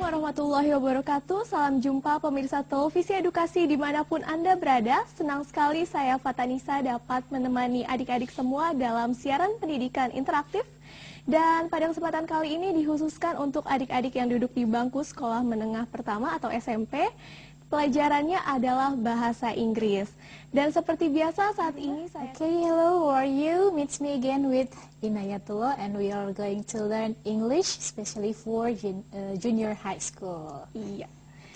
warahmatullahi wabarakatuh. Salam jumpa pemirsa televisi edukasi dimanapun Anda berada. Senang sekali saya Fatanisa dapat menemani adik-adik semua dalam siaran pendidikan interaktif. Dan pada kesempatan kali ini dikhususkan untuk adik-adik yang duduk di bangku sekolah menengah pertama atau SMP. Pelajarannya adalah bahasa Inggris. Dan seperti biasa saat ini saya... Okay, hello, how are you? Meet me again with Inayatullah and we are going to learn English, especially for junior high school. Iya.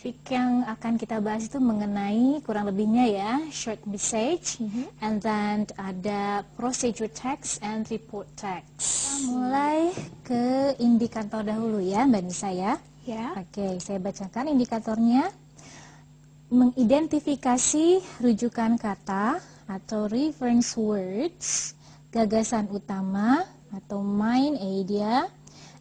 Topik yang akan kita bahas itu mengenai kurang lebihnya ya, short message, and then ada procedure text and report text. Kita mulai ke indikator dahulu ya, Mbak Nisa ya. Ya. Oke, saya bacakan indikatornya. Mengidentifikasi rujukan kata atau reference words, gagasan utama atau main idea,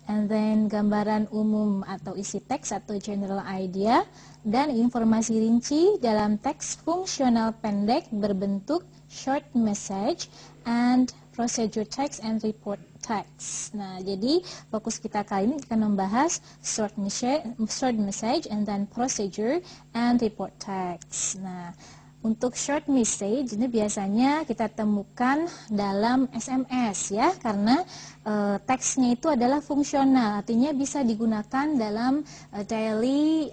and then gambaran umum atau isi teks atau general idea, dan informasi rinci dalam teks fungsional pendek berbentuk short message and procedure text and report text. Nah, jadi fokus kita kali ini akan membahas short message and then procedure and report text. Nah, untuk short message ini biasanya kita temukan dalam SMS ya, karena teksnya itu adalah fungsional, artinya bisa digunakan dalam daily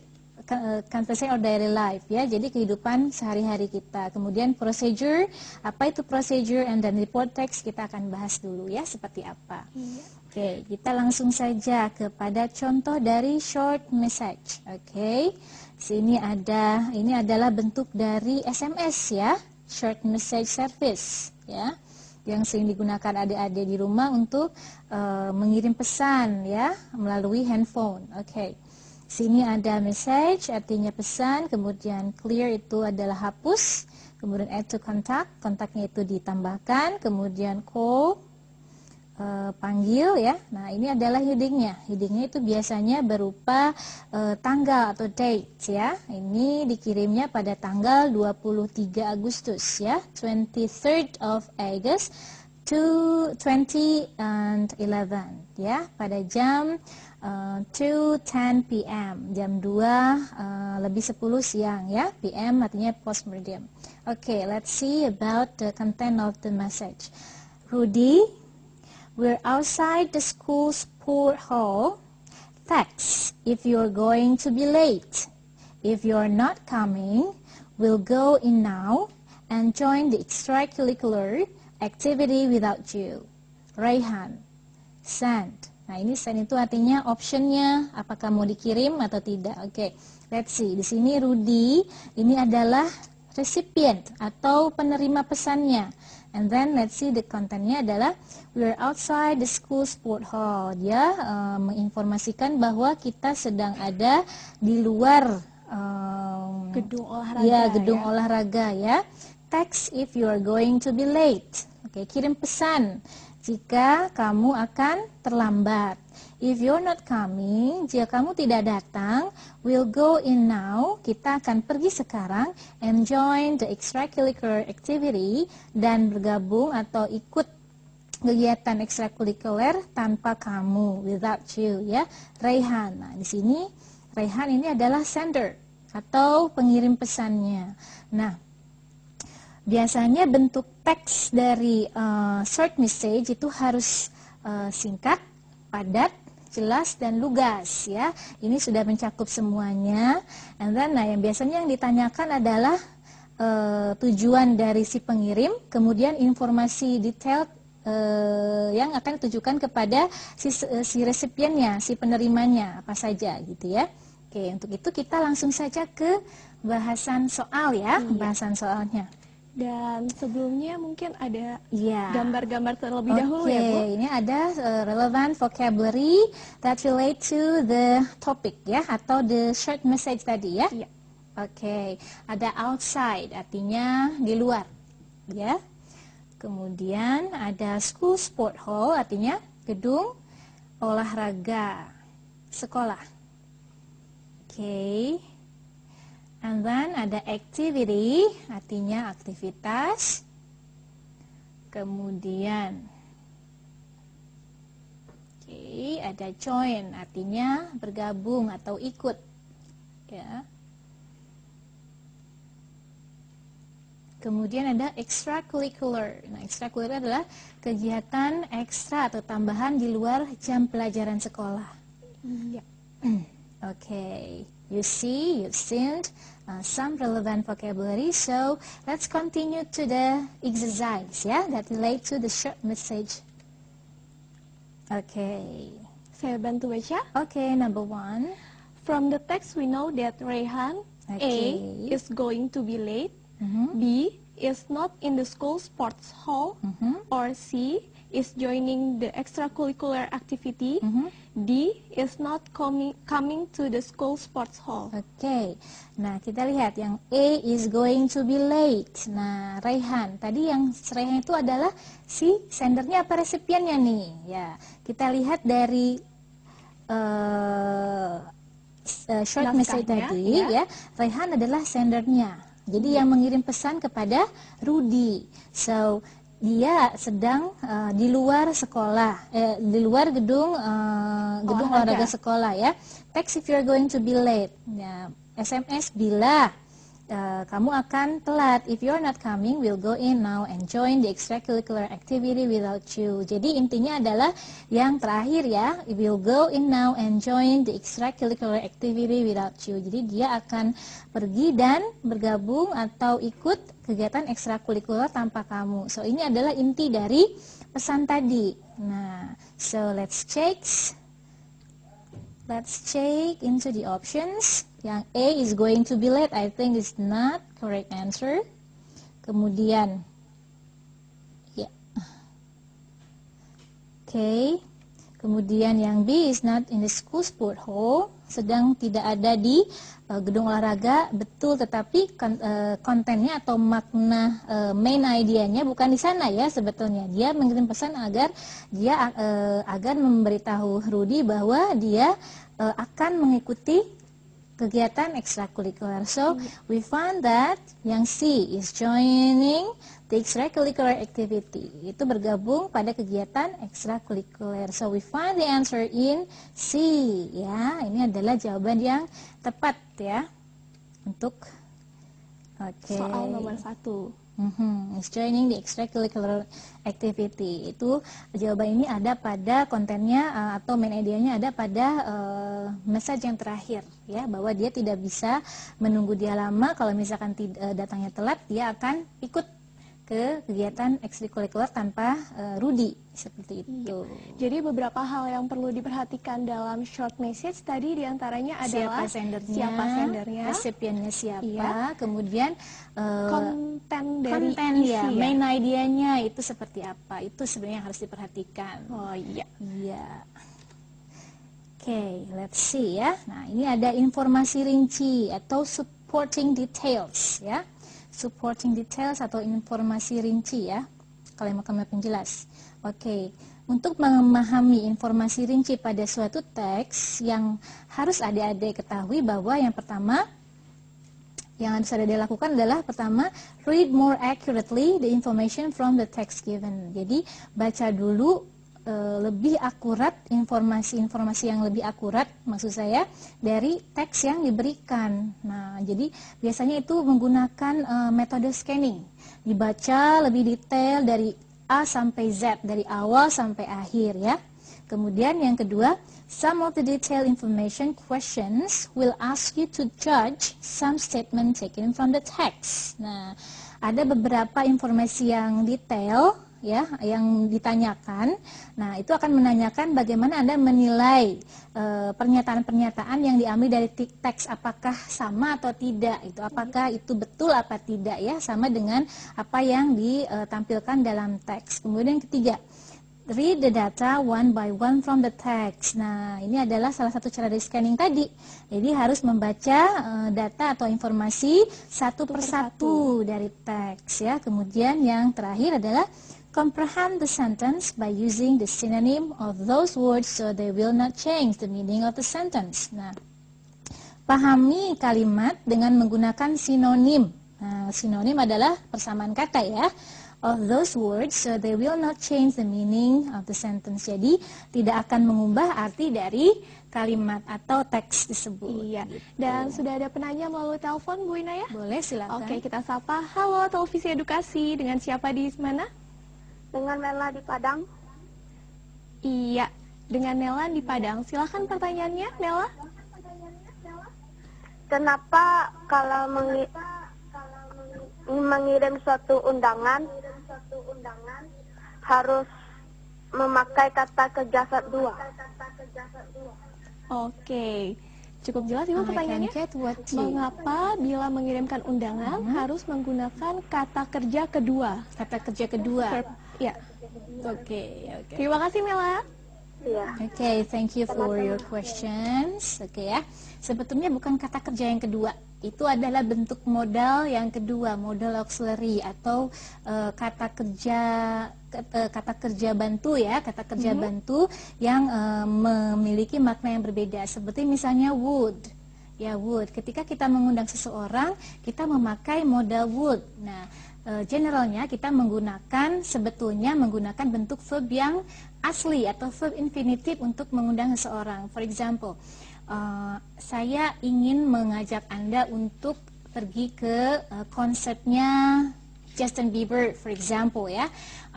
conversation or daily life ya, jadi kehidupan sehari-hari kita. Kemudian procedure, apa itu procedure, and then report text kita akan bahas dulu ya seperti apa. Oke, kita langsung saja kepada contoh dari short message. Oke, sini ada, ini adalah bentuk dari SMS ya, short message service ya, yang sering digunakan adik-adik di rumah untuk mengirim pesan ya melalui handphone. Oke. Sini ada message, artinya pesan, kemudian clear itu adalah hapus, kemudian add to contact, kontaknya itu ditambahkan, kemudian call, panggil ya. Nah, ini adalah headingnya. Headingnya itu biasanya berupa tanggal atau date ya. Ini dikirimnya pada tanggal 23 Agustus ya, 23rd of August to 2011 ya, pada jam 2:10 p.m. jam 2 lebih 10 siang ya. PM artinya postmortem. Okay, let's see about the content of the message. Rudy, we're outside the school sport hall. Thanks if you're going to be late. If you're not coming, we'll go in now and join the extracurricular activity without you. Rayhan, send. Nah, ini send itu artinya optionnya apakah mau dikirim atau tidak. Oke, let's see. Di sini Rudy ini adalah recipient atau penerima pesannya. And then let's see the contentnya adalah we're outside the school sport hall. Dia menginformasikan bahwa kita sedang ada di luar Gedung olahraga. Ya, gedung olahraga ya. Text if you are going to be late. Oke, kirim pesan jika kamu akan terlambat. If you're not coming, jika kamu tidak datang, we'll go in now, kita akan pergi sekarang, and join the extracurricular activity, dan bergabung atau ikut kegiatan ekstrakurikuler tanpa kamu, without you ya. Rayhan. Nah, di sini Rayhan ini adalah sender atau pengirim pesannya. Nah, biasanya bentuk teks dari short message itu harus singkat, padat, jelas, dan lugas ya. Ini sudah mencakup semuanya. And then, nah, yang biasanya yang ditanyakan adalah tujuan dari si pengirim, kemudian informasi detail yang akan ditujukan kepada si resipiennya, si penerimanya, apa saja gitu ya. Oke, untuk itu kita langsung saja ke bahasan soal ya, pembahasan soalnya. Dan sebelumnya mungkin ada gambar-gambar terlebih dahulu ya, Bu. Ini ada relevant vocabulary that relate to the topic ya, atau the short message tadi ya. Oke, ada outside artinya di luar ya. Kemudian ada school sport hall artinya gedung olahraga sekolah. Oke. And then ada activity, artinya aktivitas. Kemudian, oke, Tadi ada join, artinya bergabung atau ikut, ya. Kemudian ada extracurricular. Nah, extracurricular adalah kegiatan ekstra atau tambahan di luar jam pelajaran sekolah. Iya. Okay, you've seen some relevant vocabulary. So let's continue to the exercise, yeah, that relate to the short message. Okay. Saya bantu baca. Okay, number 1. From the text we know that Rayhan Okay. A is going to be late, Mhm. B is not in the school sports hall, or C is joining the extracurricular activity, D is not coming to the school sports hall. Oke, nah kita lihat yang A is going to be late. Nah, Rayhan, tadi yang Rayhan itu adalah si sendernya apa resipiennya nih? Ya, kita lihat dari short message Naskahnya, tadi, ya. ya, Rayhan adalah sendernya. Jadi yang mengirim pesan kepada Rudy. So dia sedang di luar sekolah, di luar gedung olahraga sekolah, ya. Text if you're going to be late. Ya, SMS bila kamu akan telat. If you're not coming, we'll go in now and join the extracurricular activity without you. Jadi intinya adalah yang terakhir, ya. We'll go in now and join the extracurricular activity without you. Jadi dia akan pergi dan bergabung atau ikut kegiatan ekstrakurikuler tanpa kamu. So ini adalah inti dari pesan tadi. Nah, so let's check into the options. Yang A is going to be late, I think is not correct answer. Kemudian, ya, okay. Kemudian yang B is not in the school sport hall, sedang tidak ada di gedung olahraga, betul, tetapi kontennya atau makna main idea-nya bukan di sana, ya. Sebetulnya dia mengirim pesan agar dia agar memberitahu Rudy bahwa dia akan mengikuti kegiatan ekstrakurikuler. So we find that yang C is joining the extracurricular activity. Itu bergabung pada kegiatan ekstrakurikuler. So we find the answer in C, ya. Ini adalah jawaban yang tepat, ya, untuk Soal nomor 1. Is joining the extracurricular activity. Itu jawaban ini ada pada kontennya atau main idea-nya ada pada message yang terakhir, ya, bahwa dia tidak bisa menunggu dia lama. Kalau misalkan datangnya telat, dia akan ikut ke kegiatan ekstrakurikuler tanpa Rudy, seperti itu. Jadi beberapa hal yang perlu diperhatikan dalam short message tadi diantaranya adalah siapa sendernya, resipiennya siapa, iya. Kemudian konten dari isi, ya, ya. main idea-nya itu seperti apa, itu sebenarnya harus diperhatikan. Oh iya. Iya. Oke, let's see, ya. Nah, ini ada informasi rinci atau supporting details, ya. Supporting details atau informasi rinci, ya, kalimat-kalimat penjelas. Oke, untuk memahami informasi rinci pada suatu teks yang harus adik-adik ketahui bahwa yang pertama yang harus adik-adik lakukan adalah pertama, read more accurately the information from the text given. Jadi baca dulu lebih akurat informasi-informasi yang lebih akurat, maksud saya, dari teks yang diberikan. Nah, jadi biasanya itu menggunakan metode scanning. Dibaca lebih detail dari A sampai Z, dari awal sampai akhir, ya. Kemudian yang kedua, some of the detailed information questions will ask you to judge some statement taken from the text. Nah, ada beberapa informasi yang detail, ya, yang ditanyakan. Nah, itu akan menanyakan bagaimana Anda menilai pernyataan-pernyataan yang diambil dari teks, apakah sama atau tidak, itu apakah itu betul apa tidak, ya, sama dengan apa yang ditampilkan dalam teks. Kemudian yang ketiga, read the data one by one from the text. Nah, ini adalah salah satu cara dari scanning tadi. Jadi harus membaca data atau informasi satu persatu dari teks, ya. Kemudian yang terakhir adalah comprehend the sentence by using the synonym of those words so they will not change the meaning of the sentence. Nah, pahami kalimat dengan menggunakan sinonim. Nah, sinonim adalah persamaan kata, ya. of those words, so they will not change the meaning of the sentence. Jadi tidak akan mengubah arti dari kalimat atau teks tersebut. Iya. Gitu. Dan sudah ada penanya melalui telepon, Bu Inayah? Boleh, silakan. Oke, kita sapa. Halo, Televisi Edukasi. Dengan siapa di mana? Dengan Mela di Padang. Iya, dengan Nela di Padang. Silakan pertanyaannya, Nela. Kenapa kalau mengirim suatu undangan harus memakai kata kerja dua? Oke, cukup jelas Ibu pertanyaannya. Mengapa bila mengirimkan undangan harus menggunakan kata kerja kedua? Kata kerja kedua. Verb, ya. Oke. Terima kasih, Mela. Iya. Oke, thank you for your questions. Oke ya, sebetulnya bukan kata kerja yang kedua, itu adalah bentuk modal yang kedua, modal auxiliary atau kata kerja bantu ya, kata kerja bantu yang memiliki makna yang berbeda. Seperti misalnya would. Ya, would. Ketika kita mengundang seseorang, kita memakai modal would. Nah, generalnya kita sebetulnya menggunakan bentuk verb yang asli atau verb infinitive untuk mengundang seseorang. For example, saya ingin mengajak Anda untuk pergi ke konsernya Justin Bieber, for example ya.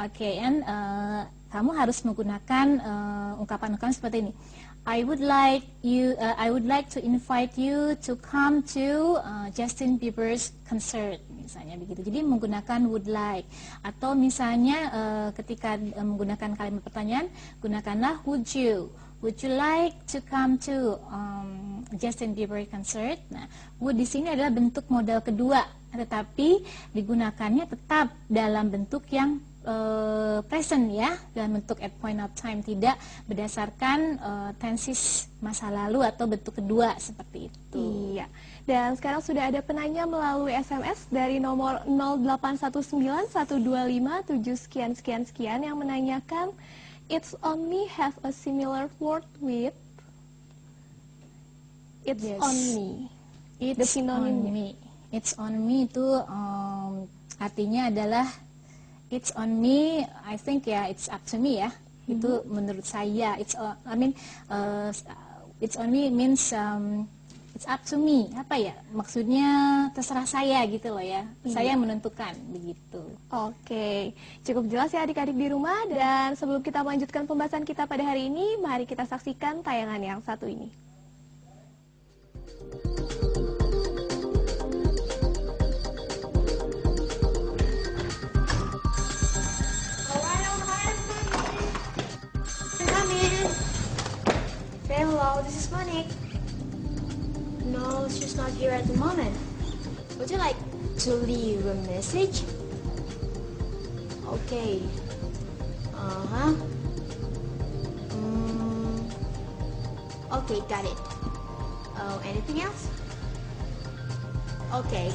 Oke, and kamu harus menggunakan ungkapan-ungkapan seperti ini. I would like to invite you to come to Justin Bieber's concert, misalnya begitu. Jadi menggunakan would like. Atau misalnya ketika menggunakan kalimat pertanyaan, gunakanlah would you like to come to Justin Bieber concert? Nah, would di sini adalah bentuk modal kedua, tetapi digunakannya tetap dalam bentuk yang present ya, dalam bentuk at point of time, tidak berdasarkan tenses masa lalu atau bentuk kedua seperti itu. Iya. Dan sekarang sudah ada penanya melalui SMS dari nomor 08191257 sekian yang menanyakan it's on me have a similar word with it's Yes. on me. It's on me. It's on me itu artinya adalah it's on me. I think ya it's up to me ya. Itu menurut saya. It's on me means it's up to me. Apa ya? Maksudnya terserah saya gitu loh ya. Saya yang menentukan begitu. Oke, cukup jelas ya adik-adik di rumah. Dan sebelum kita melanjutkan pembahasan kita pada hari ini, mari kita saksikan tayangan yang satu ini. Say hello, this is Monique. No, she's not here at the moment. Would you like to leave a message? Okay. Okay, got it. Oh, anything else? Okay.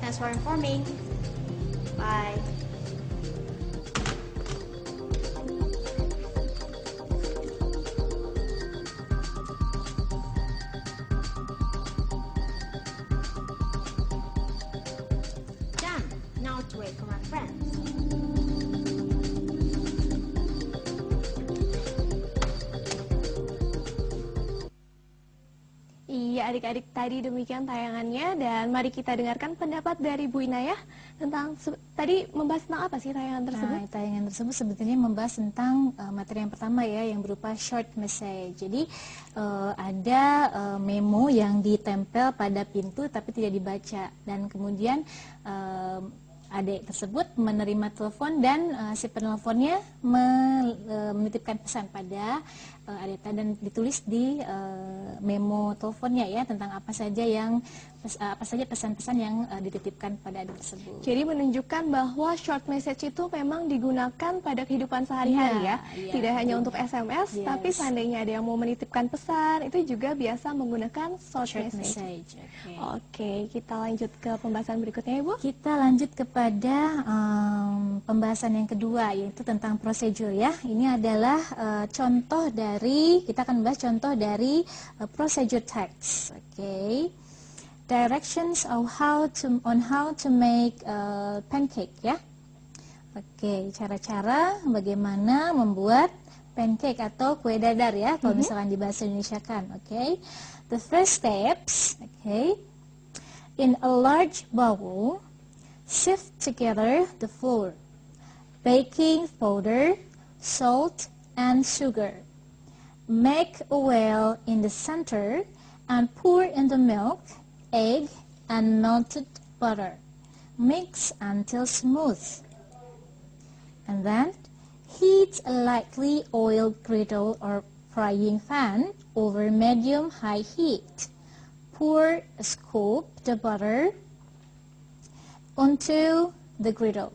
Thanks for informing. Bye. Now to wait for my friends. Iya adik-adik, tadi demikian tayangannya. Dan mari kita dengarkan pendapat dari Bu Inayah tentang tadi membahas tentang apa sih tayangan tersebut? Nah, tayangan tersebut sebetulnya membahas tentang materi yang pertama ya, yang berupa short message. Jadi ada memo yang ditempel pada pintu tapi tidak dibaca, dan kemudian adik tersebut menerima telepon dan si penelponnya menitipkan pesan pada adik dan ditulis di memo teleponnya ya tentang apa saja pesan-pesan yang dititipkan pada adik tersebut. Jadi menunjukkan bahwa short message itu memang digunakan pada kehidupan sehari-hari ya. Tidak hanya untuk SMS, tapi seandainya ada yang mau menitipkan pesan, itu juga biasa menggunakan short message. Oke, kita lanjut ke pembahasan berikutnya Ibu. Kita lanjut kepada pembahasan yang kedua, yaitu tentang prosedur ya. Ini adalah kita akan membahas contoh dari procedure text. Oke. Directions on how to make pancake ya. Oke, cara-cara bagaimana membuat pancake atau kue dadar ya, kalau misalkan di bahasa Indonesia kan. Oke. The first steps, okay. In a large bowl, sift together the flour, baking powder, salt, and sugar. Make a well in the center and pour in the milk, egg, and melted butter. Mix until smooth. And then heat a lightly oiled griddle or frying pan over medium-high heat. Pour a scoop the butter onto the griddle,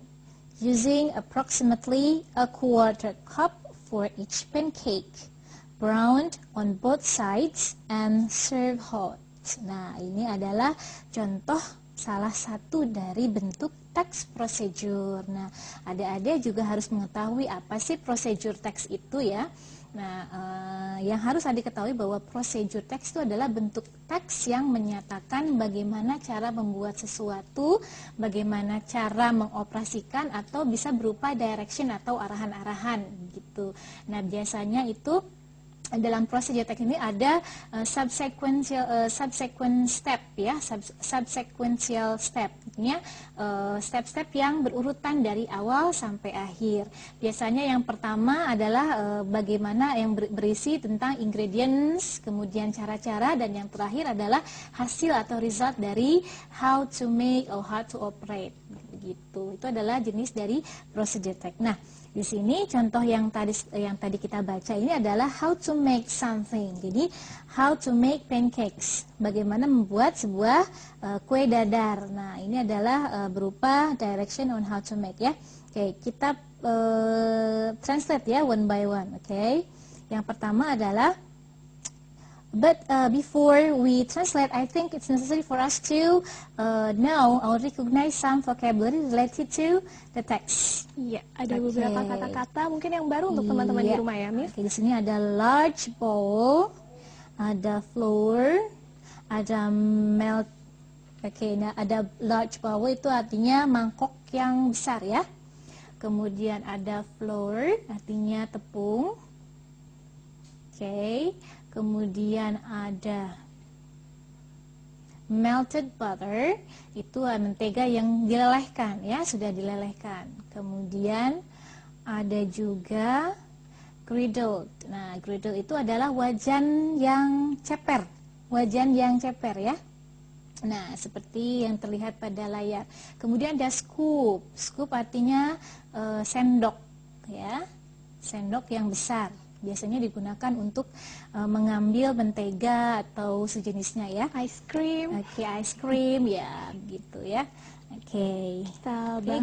using approximately a quarter cup for each pancake. Browned on both sides and serve hot. Nah, ini adalah contoh salah satu dari bentuk teks prosedur. Nah, adik-adik juga harus mengetahui apa sih prosedur teks itu ya. Nah, yang harus adik ketahui bahwa prosedur teks itu adalah bentuk teks yang menyatakan bagaimana cara membuat sesuatu, bagaimana cara mengoperasikan, atau bisa berupa direction atau arahan-arahan gitu. Nah, biasanya itu dalam prosedur teks ini ada subsequent step ya, subsequential step, artinya step-step yang berurutan dari awal sampai akhir. Biasanya yang pertama adalah bagaimana yang berisi tentang ingredients, kemudian cara-cara, dan yang terakhir adalah hasil atau result dari how to make or how to operate. Begitu. Itu adalah jenis dari prosedur teks. Nah, di sini contoh yang tadi kita baca ini adalah how to make something. Jadi how to make pancakes. Bagaimana membuat sebuah kue dadar. Nah, ini adalah berupa direction on how to make ya. Oke, kita translate ya one by one. Oke. Yang pertama adalah but before we translate, I think it's necessary for us to know or recognize some vocabulary related to the text. Iya, ada beberapa kata-kata mungkin yang baru untuk teman-teman di rumah ya, Miss. Di sini ada large bowl, ada flour, ada melt. Nah ada large bowl itu artinya mangkok yang besar ya. Kemudian ada flour, artinya tepung. Kemudian ada melted butter, itu mentega yang dilelehkan ya, sudah dilelehkan. Kemudian ada juga griddle. Nah, griddle itu adalah wajan yang ceper, ya. Nah, seperti yang terlihat pada layar. Kemudian ada scoop. Scoop artinya sendok ya, sendok yang besar. Biasanya digunakan untuk mengambil mentega atau sejenisnya ya. Ice cream. Ice cream ya, gitu ya.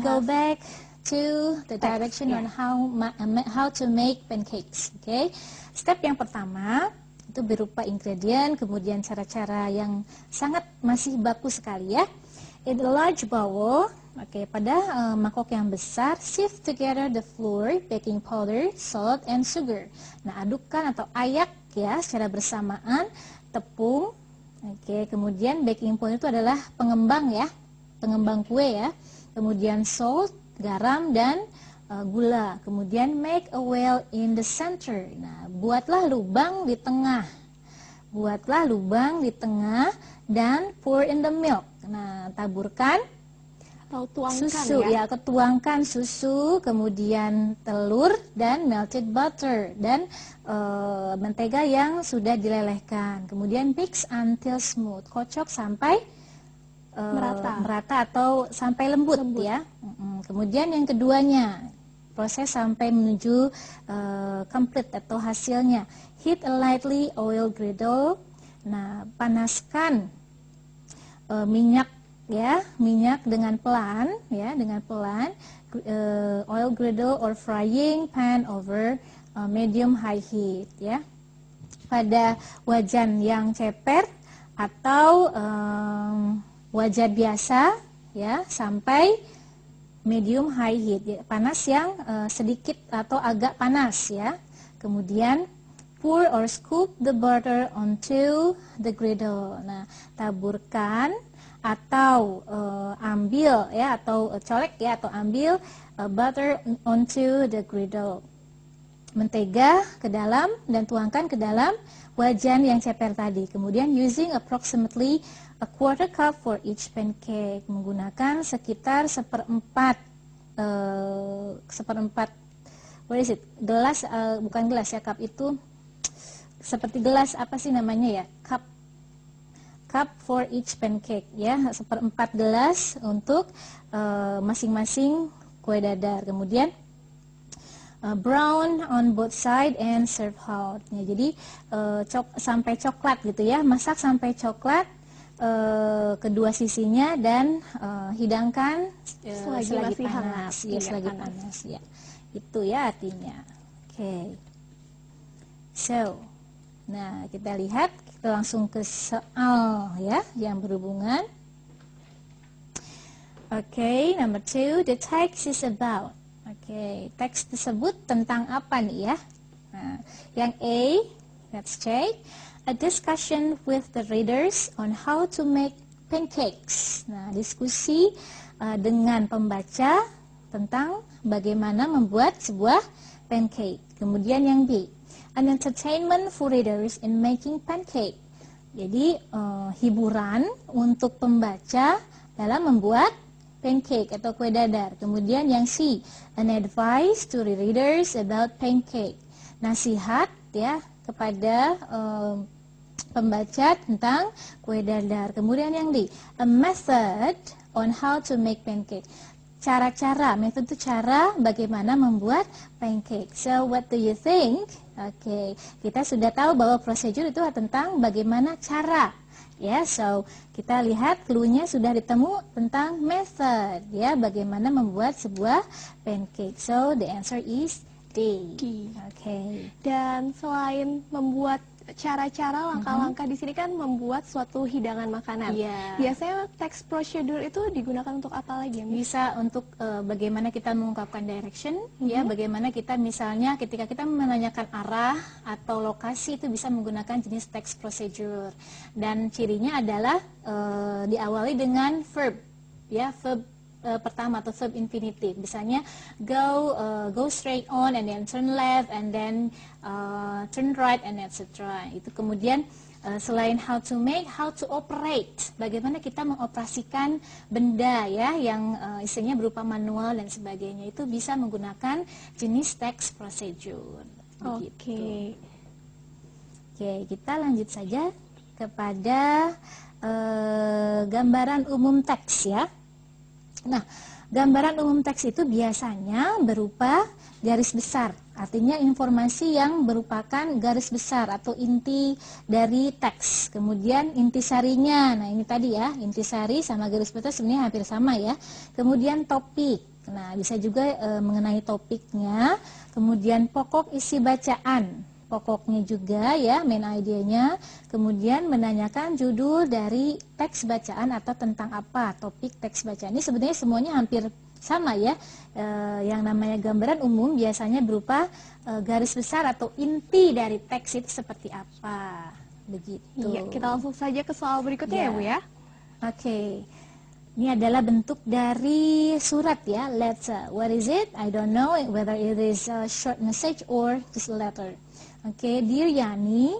Go back to the direction on how to make pancakes. Step yang pertama itu berupa ingredient, kemudian cara-cara yang sangat masih baku sekali ya. In a large bowl, pada mangkok yang besar, sift together the flour, baking powder, salt, and sugar. Nah, adukkan atau ayak ya secara bersamaan tepung. Kemudian baking powder itu adalah pengembang ya, pengembang kue ya. Kemudian salt, garam, dan gula. Kemudian make a well in the center. Nah, buatlah lubang di tengah. Dan pour in the milk. Nah, taburkan atau tuangkan susu ya, ketuangkan susu, kemudian telur dan melted butter dan mentega yang sudah dilelehkan. Kemudian mix until smooth, kocok sampai merata atau sampai lembut. Ya. Kemudian yang keduanya, proses sampai menuju complete atau hasilnya. Heat a lightly oiled griddle. Nah, panaskan minyak dengan pelan ya, oil griddle or frying pan over medium high heat ya, pada wajan yang ceper atau wajan biasa ya, sampai medium high heat ya, panas yang sedikit atau agak panas ya. Kemudian pour or scoop the butter onto the griddle. Nah, taburkan atau ambil ya, atau colek ya, atau ambil butter onto the griddle. Mentega ke dalam dan tuangkan ke dalam wajan yang ceper tadi. Kemudian using approximately a quarter cup for each pancake, menggunakan sekitar seperempat what is it? Gelas, bukan gelas ya, cup itu seperti gelas apa sih namanya ya? Cup for each pancake ya, seperempat gelas untuk masing-masing kue dadar. Kemudian brown on both side and serve hot. Ya, jadi sampai coklat gitu ya, masak sampai coklat kedua sisinya dan hidangkan selagi masih panas. hangat. Ya, selagi panas ya. Itu ya artinya. Oke. So, nah kita lihat, kita langsung ke soal ya yang berhubungan. Oke, number 2, the text is about. Oke, teks tersebut tentang apa nih ya? Nah, yang A, let's check. A discussion with the readers on how to make pancakes. Nah, diskusi dengan pembaca tentang bagaimana membuat sebuah pancake. Kemudian yang B, an entertainment for readers in making pancake. Jadi hiburan untuk pembaca dalam membuat pancake atau kue dadar. Kemudian yang C, an advice to the readers about pancake. Nasihat ya kepada pembaca tentang kue dadar. Kemudian yang D, a method on how to make pancake. Cara-cara, method itu cara bagaimana membuat pancake. So what do you think? Oke, kita sudah tahu bahwa prosedur itu tentang bagaimana cara. Ya, so kita lihat clue-nya sudah ditemu tentang method, ya, bagaimana membuat sebuah pancake. So the answer is D. Oke. Dan selain membuat cara-cara, langkah-langkah di sini kan membuat suatu hidangan makanan. Iya. Biasanya teks prosedur itu digunakan untuk apa lagi? Bisa untuk bagaimana kita mengungkapkan direction, ya, bagaimana kita misalnya ketika kita menanyakan arah atau lokasi itu bisa menggunakan jenis text procedure. Dan cirinya adalah diawali dengan verb, ya, verb pertama atau verb infinitive. Misalnya go straight on and then turn left and then turn right and etc. Itu kemudian selain how to make, how to operate. Bagaimana kita mengoperasikan benda ya yang isinya berupa manual dan sebagainya. Itu bisa menggunakan jenis text procedure. Oke. Oke, kita lanjut saja kepada gambaran umum teks ya. Nah, gambaran umum teks itu biasanya berupa garis besar. Artinya informasi yang merupakan garis besar atau inti dari teks. Kemudian intisarinya, nah ini tadi ya, intisari sama garis besar sebenarnya hampir sama ya. Kemudian topik, nah bisa juga mengenai topiknya. Kemudian pokok isi bacaan, pokoknya juga ya, main idenya. Kemudian menanyakan judul dari teks bacaan atau tentang apa topik teks bacaan. Ini sebenarnya semuanya hampir sama ya. Yang namanya gambaran umum biasanya berupa garis besar atau inti dari teks itu seperti apa. Begitu. Iya, kita langsung saja ke soal berikutnya ya Bu ya. Oke. Ini adalah bentuk dari surat ya, letter. What is it? I don't know whether it is a short message or just a letter. Okay, dear Yani,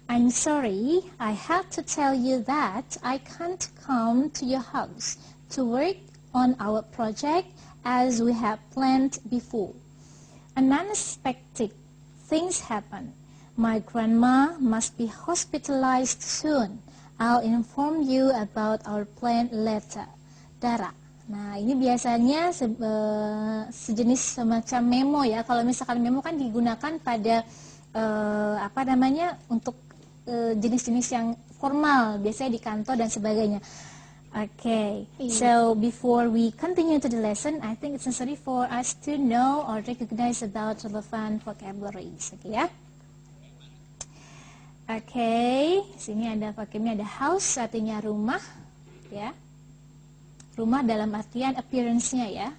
I'm sorry I have to tell you that I can't come to your house to work on our project as we have planned before. An unexpected things happen. My grandma must be hospitalized soon. I'll inform you about our plan later. Dara. Nah, ini biasanya sejenis semacam memo ya. Kalau misalkan memo kan digunakan pada untuk jenis-jenis yang formal, biasanya di kantor dan sebagainya. Okay, so before we continue to the lesson, I think it's necessary for us to know or recognize about relevant vocabularies. Okay ya. Okay, sini ada vocabnya, ada house artinya rumah, ya. Rumah dalam artian appearance-nya ya.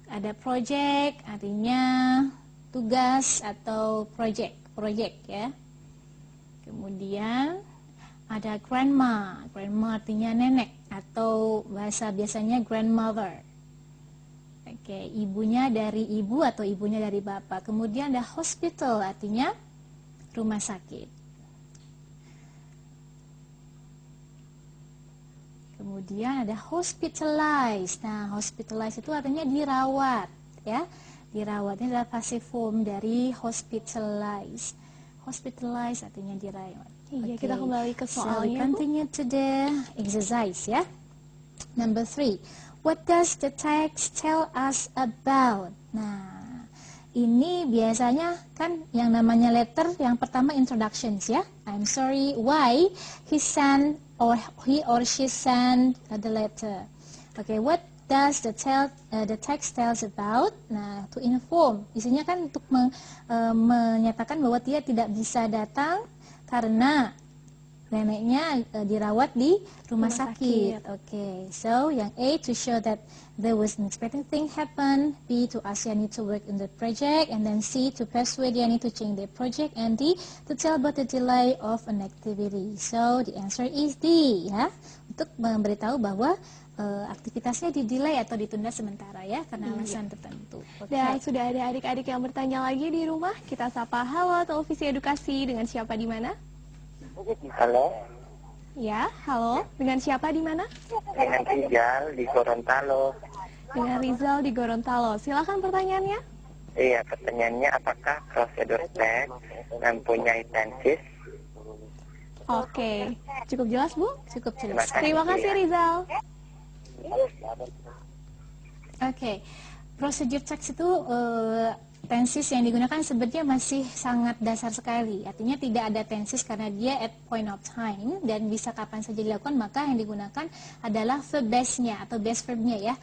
Ada project artinya tugas atau project ya. Kemudian ada grandma artinya nenek atau bahasa biasanya grandmother. Oke, ibunya dari ibu atau ibunya dari bapak. Kemudian ada hospital, artinya rumah sakit. Kemudian ada hospitalized. Nah, hospitalized itu artinya dirawat, ya. Dirawat ini adalah passive form dari hospitalized. Hospitalized artinya dirawat. Iya, kita kembali ke So we soalnya, Bu. continue to the exercise, ya. Number 3. What does the text tell us about? Nah, ini biasanya kan yang namanya letter, yang pertama introductions, ya. I'm sorry, why he sent or he or she sent the letter. Okay, what does the text tells about? Nah, to inform. Isinya kan untuk menyatakan bahwa dia tidak bisa datang karena neneknya dirawat di rumah sakit. Okay, so yang A, to show that there was an unexpected thing happen. B, to ask Yani to work on the project. And then C, to persuade Yani to change their project. And D, to tell about the delay of an activity. So the answer is D, ya. Untuk memberitahu bahwa aktivitasnya di-delay atau ditunda sementara, ya, karena alasan tertentu. Dan sudah ada adik-adik yang bertanya lagi di rumah. Kita sapa, halo Televisi Edukasi, dengan siapa di mana? Halo, Ya, halo. Dengan siapa di mana? dengan Rizal di Gorontalo. Dengan Rizal di Gorontalo. Silakan pertanyaannya. Iya, pertanyaannya apakah prosedur teks mempunyai tensis? Oke, cukup jelas, Bu? Cukup jelas. Terima kasih, Rizal. Oke, prosedur teks itu tenses yang digunakan sebenarnya masih sangat dasar sekali. Artinya tidak ada tenses karena dia at point of time dan bisa kapan saja dilakukan. Maka yang digunakan adalah verb base-nya atau base verb-nya, ya,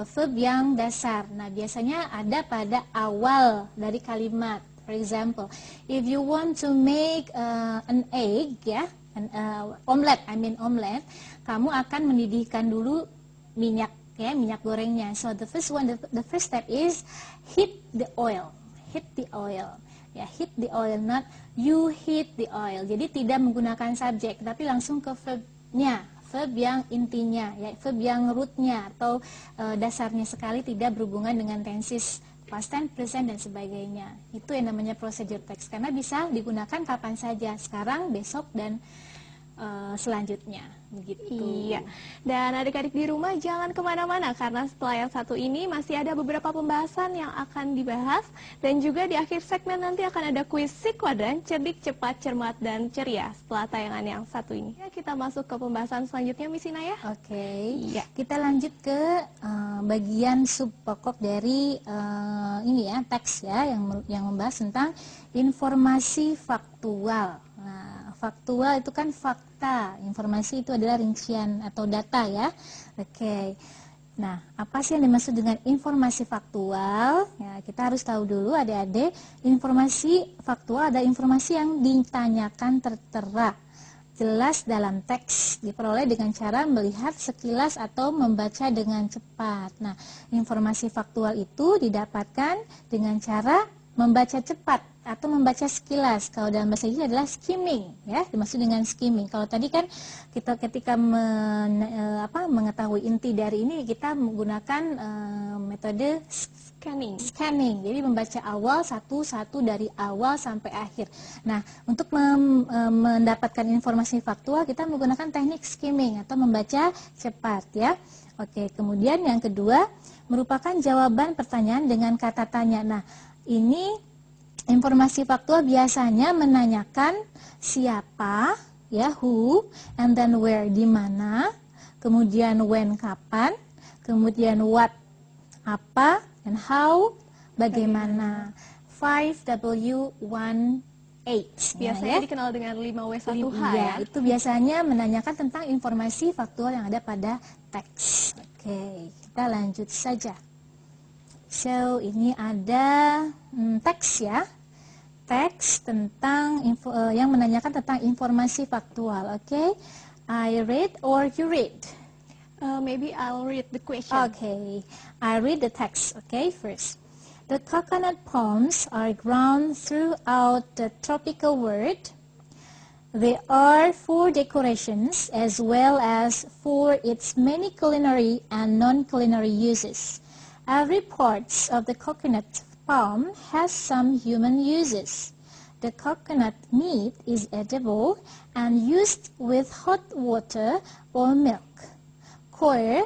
verb yang dasar. Nah, biasanya ada pada awal dari kalimat. For example, if you want to make an egg, ya, omelet, omelet, kamu akan mendidihkan dulu minyak, ya, minyak gorengnya. So the first step is heat the oil. Heat the oil. Ya, heat the oil, not you heat the oil. Jadi tidak menggunakan subjek, tapi langsung ke verbnya, verb yang intinya, ya, verb yang rootnya atau dasarnya sekali, tidak berhubungan dengan tenses past tense, present dan sebagainya. Itu yang namanya prosedur teks karena bisa digunakan kapan saja, sekarang, besok dan selanjutnya, begitu. Iya. Dan adik-adik di rumah jangan kemana-mana karena setelah yang satu ini masih ada beberapa pembahasan yang akan dibahas dan juga di akhir segmen nanti akan ada kuis si kuadran cerdik, cepat, cermat dan ceria setelah tayangan yang satu ini. Ya, kita masuk ke pembahasan selanjutnya, Miss Inaya. Oke. Iya. Kita lanjut ke bagian sub pokok dari ini, ya, teks, ya, yang membahas tentang informasi faktual. Nah, faktual itu kan fakta, informasi itu adalah rincian atau data, ya. Oke. Nah, apa sih yang dimaksud dengan informasi faktual? Ya, kita harus tahu dulu, adik-adik, informasi faktual ada informasi yang ditanyakan tertera, jelas dalam teks, diperoleh dengan cara melihat sekilas atau membaca dengan cepat. Nah, informasi faktual itu didapatkan dengan cara membaca cepat atau membaca sekilas. Kalau dalam bahasa Inggris adalah skimming, ya, dimaksud dengan skimming. Kalau tadi kan kita ketika mengetahui inti dari ini kita menggunakan metode scanning. Jadi membaca awal satu-satu dari awal sampai akhir. Nah, untuk mendapatkan informasi faktual kita menggunakan teknik skimming atau membaca cepat, ya. Oke, kemudian yang kedua merupakan jawaban pertanyaan dengan kata tanya. Nah, ini informasi faktual biasanya menanyakan siapa, ya, who, and then where, di mana, kemudian when, kapan, kemudian what, apa, and how, bagaimana. 5W1H. Biasanya dikenal dengan 5W1H, ya. Itu biasanya menanyakan tentang informasi faktual yang ada pada teks. Oke, kita lanjut saja. So, ini ada teks, ya. Teks tentang yang menanyakan tentang informasi faktual. Oke. I read or you read? Maybe I'll read the question. Okay. I read the text. Okay, first. The coconut palms are grown throughout the tropical world. They are for decorations as well as for its many culinary and non-culinary uses. Every part of the coconut palm has some human uses. The coconut meat is edible and used with hot water or milk. Coir,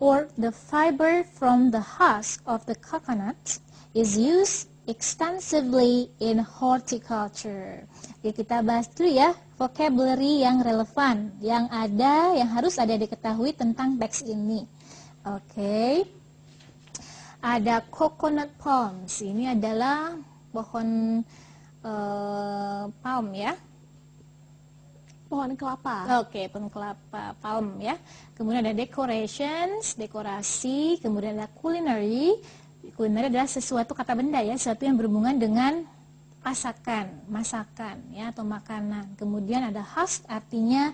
or the fiber from the husk of the coconut, is used extensively in horticulture. Oke, kita bahas dulu ya vocabulary yang relevan, yang harus ada diketahui tentang teks ini. Oke. Ada coconut palms. Ini adalah pohon palm ya. Pohon kelapa. Oke, pohon kelapa, palm ya. Kemudian ada decorations, dekorasi. Kemudian ada culinary. Culinary adalah sesuatu kata benda ya, sesuatu yang berhubungan dengan masakan ya, atau makanan. Kemudian ada husk, artinya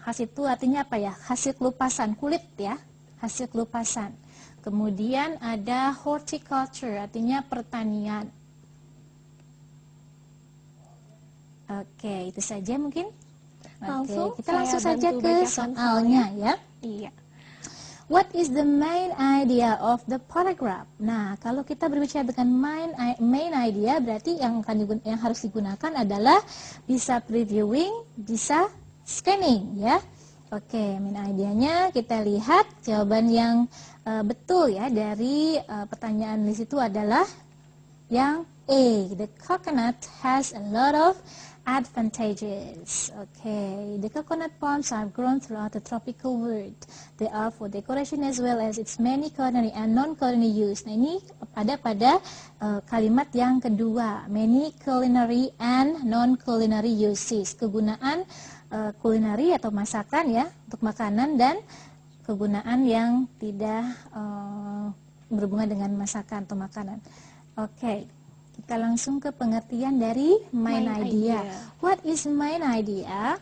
husk itu artinya apa ya? Hasil kelupasan kulit ya, hasil kelupasan. Kemudian ada horticulture, artinya pertanian. Oke, itu saja mungkin. Oke, kita langsung saja ke soalnya ya. Iya. What is the main idea of the paragraph? Nah, kalau kita berbicara dengan main idea, berarti yang harus digunakan adalah bisa previewing, bisa scanning ya. Oke, main idenya kita lihat jawaban yang betul ya dari pertanyaan di situ adalah yang A. The coconut has a lot of advantages. Okay, the coconut palms are grown throughout the tropical world. They are for decoration as well as its many culinary and non-culinary use. Nah, ini ada pada kalimat yang kedua, many culinary and non-culinary uses. Kegunaan kulineri atau masakan ya, untuk makanan, dan kegunaan yang tidak berhubungan dengan masakan atau makanan. Oke. Kita langsung ke pengertian dari main idea. What is main idea?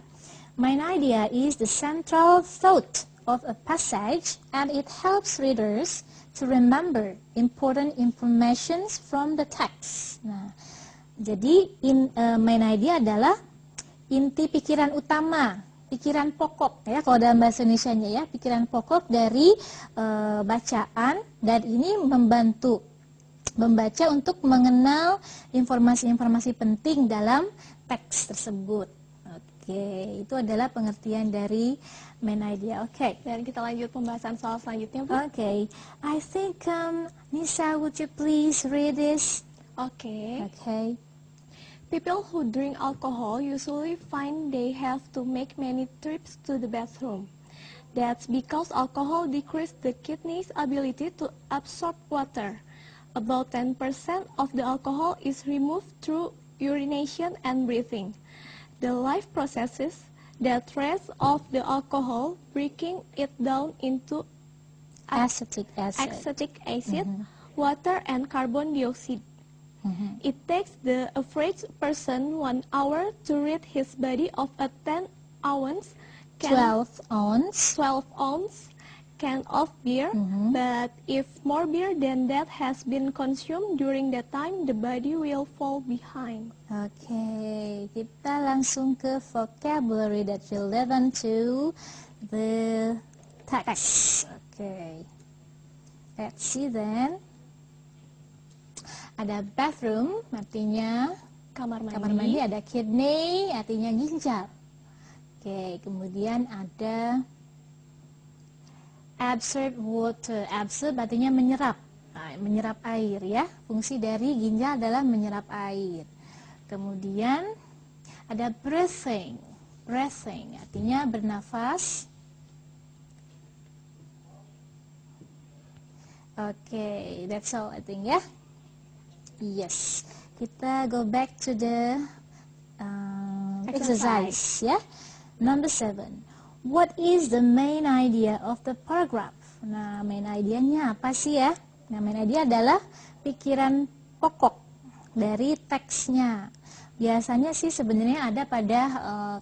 Main idea is the central thought of a passage and it helps readers to remember important information from the text. Nah, jadi main idea adalah inti pikiran utama, pikiran pokok ya kalau dalam bahasa Indonesianya ya, pikiran pokok dari bacaan, dan ini membantu membaca untuk mengenal informasi-informasi penting dalam teks tersebut. Oke, itu adalah pengertian dari main idea. Oke, dan kita lanjut pembahasan soal selanjutnya, Bu. Oke, I think Nisa, would you please read this? Okay. Okay. People who drink alcohol usually find they have to make many trips to the bathroom. That's because alcohol decreases the kidney's ability to absorb water. About 10% of the alcohol is removed through urination and breathing. The life processes that rest of the alcohol, breaking it down into acetic acid, water, and carbon dioxide. It takes the average person 1 hour to rid his body of a 12 ounce can of beer, but if more beer than that has been consumed during that time, the body will fall behind. Okay, kita langsung ke vocabulary that relevant to the text. Okay, let's see then. Ada bathroom, artinya kamar kamar mandi. Ada kidney, artinya ginjal. Okay, kemudian ada absorb water. Absorb artinya menyerap, menyerap air ya. Fungsi dari ginjal adalah menyerap air. Kemudian ada breathing. Breathing artinya bernafas. Okay, that's all I think ya. Yes, kita go back to the exercise ya. Number 7. What is the main idea of the paragraph? Nah, main idea-nya apa sih ya? Nah, main idea adalah pikiran pokok dari teksnya. Biasanya sih sebenarnya ada pada,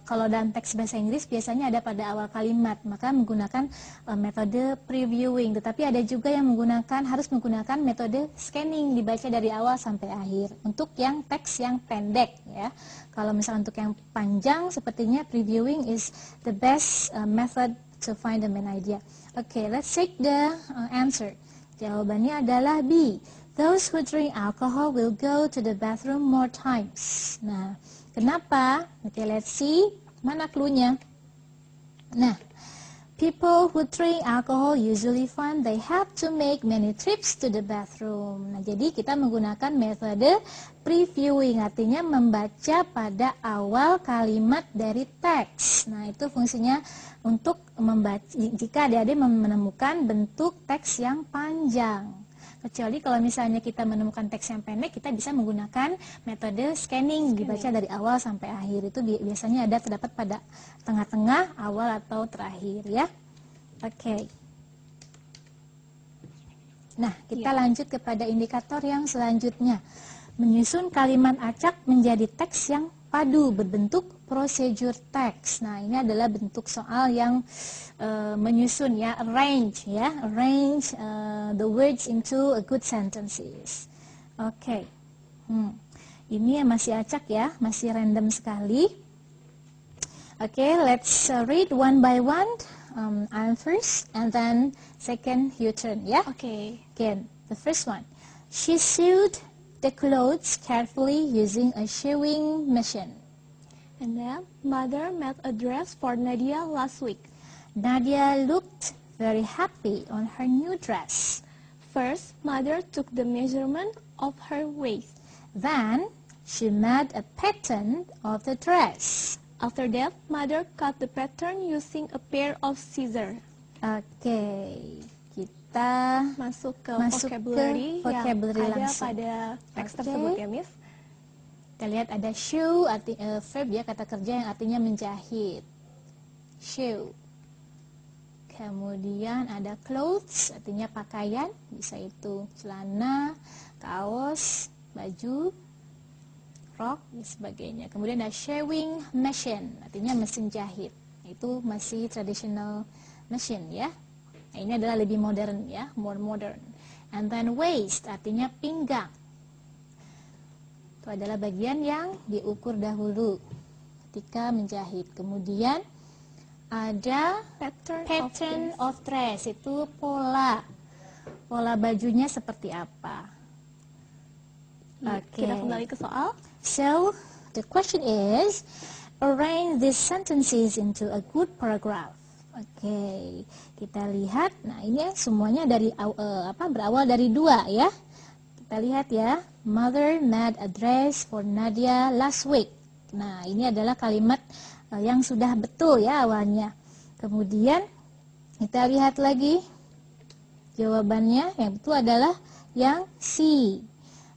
kalau dalam teks bahasa Inggris biasanya ada pada awal kalimat, maka menggunakan metode previewing. Tetapi ada juga yang harus menggunakan metode scanning, dibaca dari awal sampai akhir. Untuk yang teks yang pendek ya. Kalau misalnya untuk yang panjang, sepertinya previewing is the best method to find the main idea. Okay, let's take the answer. Jawabannya adalah B. Those who drink alcohol will go to the bathroom more times. Nah, kenapa? Okay, let's see. Mana cluenya? Nah, people who drink alcohol usually find they have to make many trips to the bathroom. Nah, jadi kita menggunakan metode previewing, artinya membaca pada awal kalimat dari teks. Nah, itu fungsinya untuk membaca jika adik-adik menemukan bentuk teks yang panjang. Kecuali kalau misalnya kita menemukan teks yang pendek, kita bisa menggunakan metode scanning, dibaca dari awal sampai akhir. Itu biasanya terdapat pada tengah-tengah, awal atau terakhir ya. Oke. Nah, kita lanjut kepada indikator yang selanjutnya. Menyusun kalimat acak menjadi teks yang padu berbentuk procedure text. Nah, ini adalah bentuk soal yang menyusun ya, arrange the words into a good sentences. Oke. Ini masih acak ya, masih random sekali. Oke, let's read one by one. I'm first and then second your turn ya. Okay. Again, the first one. She sewed the clothes carefully using a sewing machine. And then, mother made a dress for Nadia last week. Nadia looked very happy on her new dress. First, mother took the measurement of her waist. Then, she made a pattern of the dress. After that, mother cut the pattern using a pair of scissors. Oke, kita Masuk ke Masuk ke vocabulary, vocabulary yang langsung. ada teks Oke. tersebut ya, Miss. Kita lihat ada sew, verb ya, kata kerja yang artinya menjahit. Sew. Kemudian ada clothes, artinya pakaian, bisa itu celana, kaos, baju, rok, dan sebagainya. Kemudian ada sewing machine, artinya mesin jahit. Itu masih traditional machine ya. Nah, ini adalah lebih modern ya, more modern. And then waist, artinya pinggang. Itu adalah bagian yang diukur dahulu ketika menjahit. Kemudian ada pattern of dress, itu pola bajunya seperti apa. Oke. Kita kembali ke soal. So the question is, arrange these sentences into a good paragraph. Oke, kita lihat. Nah, ini semuanya dari berawal dari dua ya. Kita lihat ya. Mother made a dress for Nadia last week. Nah, ini adalah kalimat yang sudah betul ya awalnya. Kemudian kita lihat lagi jawabannya. Yang betul adalah yang C.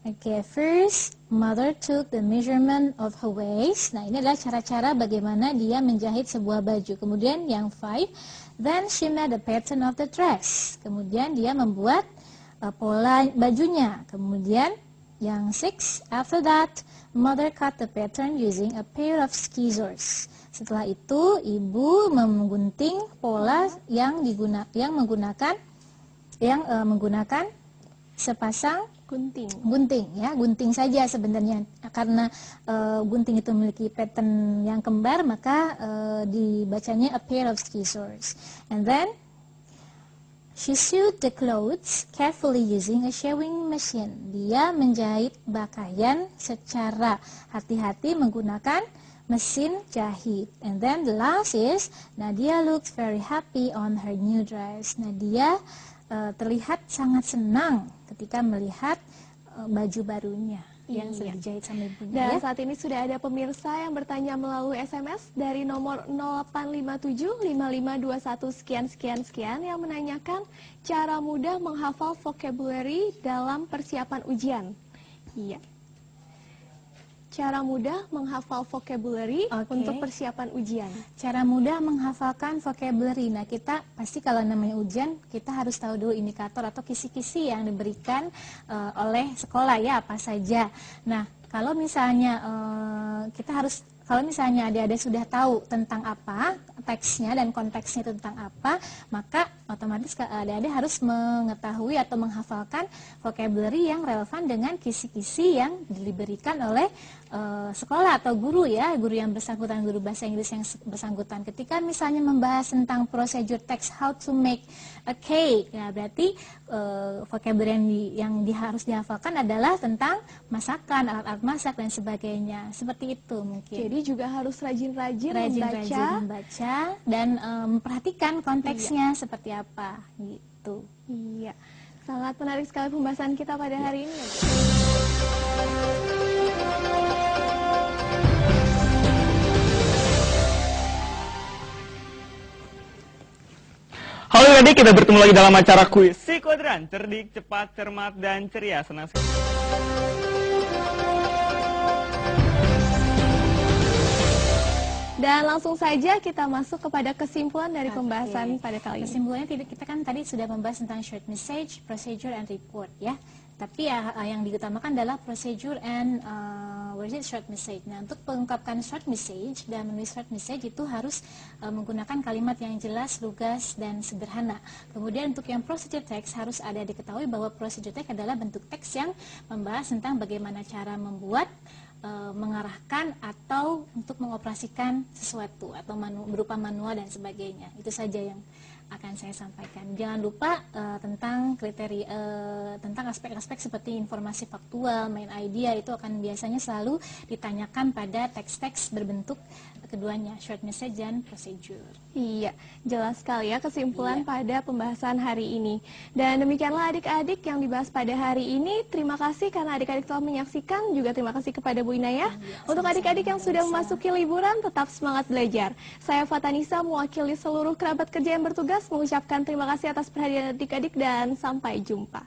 Oke, first mother took the measurement of her waist. Nah, ini adalah cara-cara bagaimana dia menjahit sebuah baju. Kemudian yang 5, then she made a pattern of the dress. Kemudian dia membuat pola bajunya. Kemudian yang 6, after that, mother cut the pattern using a pair of scissors. Setelah itu, ibu menggunting pola yang menggunakan sepasang gunting ya, gunting saja sebenarnya. Karena gunting itu memiliki pattern yang kembar, maka dibacanya a pair of scissors. And then she sewed the clothes carefully using a sewing machine. Dia menjahit pakaian secara hati-hati menggunakan mesin jahit. And then the last is, Nadia looked very happy on her new dress. Nadia terlihat sangat senang ketika melihat baju barunya yang sudah dijahit sama ibunya. Dan ya. saat ini sudah ada pemirsa yang bertanya melalui SMS dari nomor 08575521 sekian yang menanyakan cara mudah menghafal vocabulary dalam persiapan ujian. Iya. Cara mudah menghafal vocabulary untuk persiapan ujian. Cara mudah menghafalkan vocabulary. Nah, kita pasti kalau namanya ujian, kita harus tahu dulu indikator atau kisi-kisi yang diberikan oleh sekolah ya, apa saja. Nah, kalau misalnya kita harus Kalau misalnya adik-adik sudah tahu tentang apa teksnya dan konteksnya tentang apa, maka otomatis adik-adik harus mengetahui atau menghafalkan vocabulary yang relevan dengan kisi-kisi yang diberikan oleh sekolah atau guru ya, guru yang bersangkutan, guru bahasa Inggris yang bersangkutan. Ketika misalnya membahas tentang procedure text, how to make a cake, ya berarti vocabulary yang harus dihafalkan adalah tentang masakan, alat-alat masak dan sebagainya. Seperti itu mungkin. Jadi juga harus rajin-rajin membaca dan memperhatikan konteksnya seperti apa gitu. Iya, sangat menarik sekali pembahasan kita pada hari ini. Halo adik, kita bertemu lagi dalam acara kuis Si Kuadran, cerdik, cepat, cermat, dan ceria. Senang sekali. Dan langsung saja kita masuk kepada kesimpulan dari pembahasan pada kali ini. Kesimpulannya kita kan tadi sudah membahas tentang short message, procedure, and report ya. Tapi yang diutamakan adalah procedure and short message. Nah, untuk mengungkapkan short message dan menulis short message itu harus menggunakan kalimat yang jelas, lugas, dan sederhana. Kemudian untuk yang procedure text harus ada diketahui bahwa procedure text adalah bentuk teks yang membahas tentang bagaimana cara membuat, mengarahkan atau untuk mengoperasikan sesuatu atau berupa manual dan sebagainya. Itu saja yang akan saya sampaikan. Jangan lupa tentang kriteria, tentang aspek-aspek seperti informasi faktual, main idea itu akan biasanya selalu ditanyakan pada teks-teks berbentuk keduanya, short message dan procedure. Iya, jelas sekali ya kesimpulan pada pembahasan hari ini. Dan demikianlah adik-adik yang dibahas pada hari ini. Terima kasih karena adik-adik telah menyaksikan. Juga terima kasih kepada Bu Inayah. Untuk adik-adik yang sudah memasuki liburan, tetap semangat belajar. Saya Fatanisa mewakili seluruh kerabat kerja yang bertugas mengucapkan terima kasih atas perhatian adik-adik dan sampai jumpa.